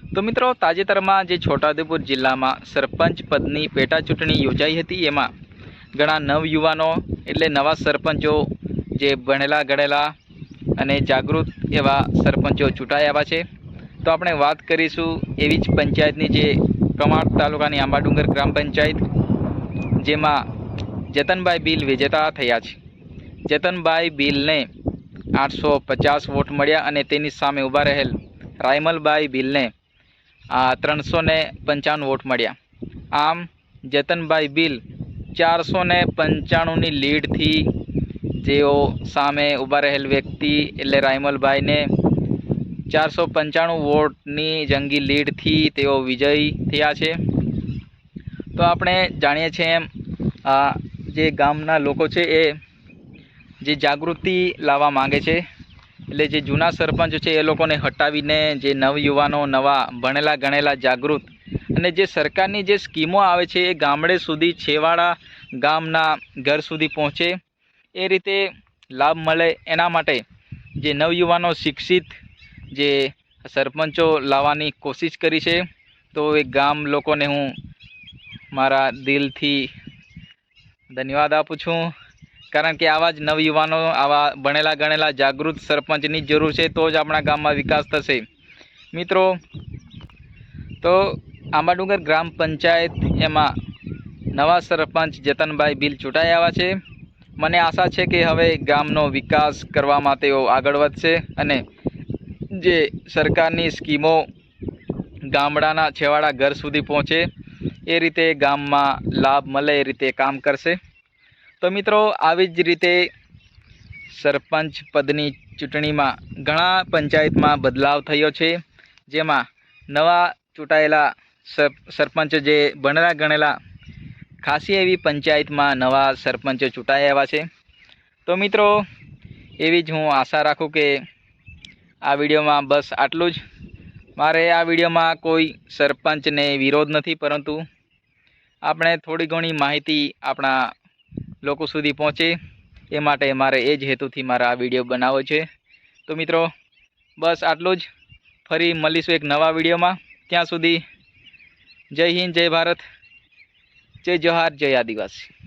તો મિત્રો, તાજેતરમાં જે છોટાઉદેપુર જિલ્લામાં સરપંચ પદની પેટા ચૂંટણી યોજાઈ હતી, એમાં ઘણા નવયુવાનો એટલે નવા સરપંચો જે ભણેલા ગણેલા અને જાગૃત એવા સરપંચો ચૂંટાઈ આવ્યા છે. તો આપણે વાત કરીશું એવી જ પંચાયતની, જે કમાડ તાલુકાની આંબાડુંગર ગ્રામ પંચાયત, જેમાં જતનભાઈ બિલ વિજેતા થયા છે. જતનભાઈ બિલને 850 વોટ મળ્યા અને તેની સામે ઊભા રહેલ રાયમલભાઈ બિલને 395 વોટ મળ્યા. આમ જતનભાઈ બિલ 495ની લીડથી જેઓ સામે ઊભા રહેલ વ્યક્તિ એટલે રાયમલભાઈને 495 વોટની જંગી લીડથી તેઓ વિજયી થયા છે. તો આપણે જાણીએ છીએ એમ જે ગામના લોકો છે એ જે જાગૃતિ લાવવા માંગે છે, એટલે જે જૂના સરપંચ છે એ લોકોને હટાવીને જે નવયુવાનો, નવા ભણેલા ગણેલા જાગૃત અને જે સરકારની જે સ્કીમો આવે છે એ ગામડે સુધી, છેવાડા ગામના ઘર સુધી પહોંચે એ રીતે લાભ મળે, એના માટે જે નવયુવાનો શિક્ષિત જે સરપંચો લાવવાની કોશિશ કરી છે. તો એ ગામ લોકોને હું મારા દિલથી ધન્યવાદ આપું છું, કારણ કે આવા જ નવયુવાનો, આવા ભણેલા ગણેલા જાગૃત સરપંચની જરૂર છે, તો જ આપણા ગામમાં વિકાસ થશે. મિત્રો, તો આંબાડુંગર ગ્રામ પંચાયત એમાં નવા સરપંચ જતનભાઈ બિલ ચૂંટાઈ આવ્યા છે. મને આશા છે કે હવે ગામનો વિકાસ કરવામાં તેઓ આગળ વધશે અને જે સરકારની સ્કીમો ગામડાના છેવાડા ઘર સુધી પહોંચે એ રીતે ગામમાં લાભ મળે એ રીતે કામ કરશે. તો મિત્રો, આવી જ રીતે સરપંચ પદની ચૂંટણીમાં ઘણા પંચાયતમાં બદલાવ થયો છે, જેમાં નવા ચૂંટાયેલા સરપંચ જે ભણેલા ગણેલા ખાસી એવી પંચાયતમાં નવા સરપંચો ચૂંટાઈ આવ્યા છે. તો મિત્રો, એવી જ હું આશા રાખું કે આ વિડીયોમાં બસ આટલું જ. મારે આ વિડીયોમાં કોઈ સરપંચને વિરોધ નથી, પરંતુ આપણે થોડી ઘણી માહિતી આપણા લોકો સુધી પહોંચે એ માટે મારે એ જ હેતુથી મારા આ વિડીયો બનાવવો છે. તો મિત્રો, બસ આટલું જ. ફરી મળીશું એક નવા વિડીયોમાં. ત્યાં સુધી જય હિન્દ, જય ભારત, જય જોહાર, જય આદિવાસી.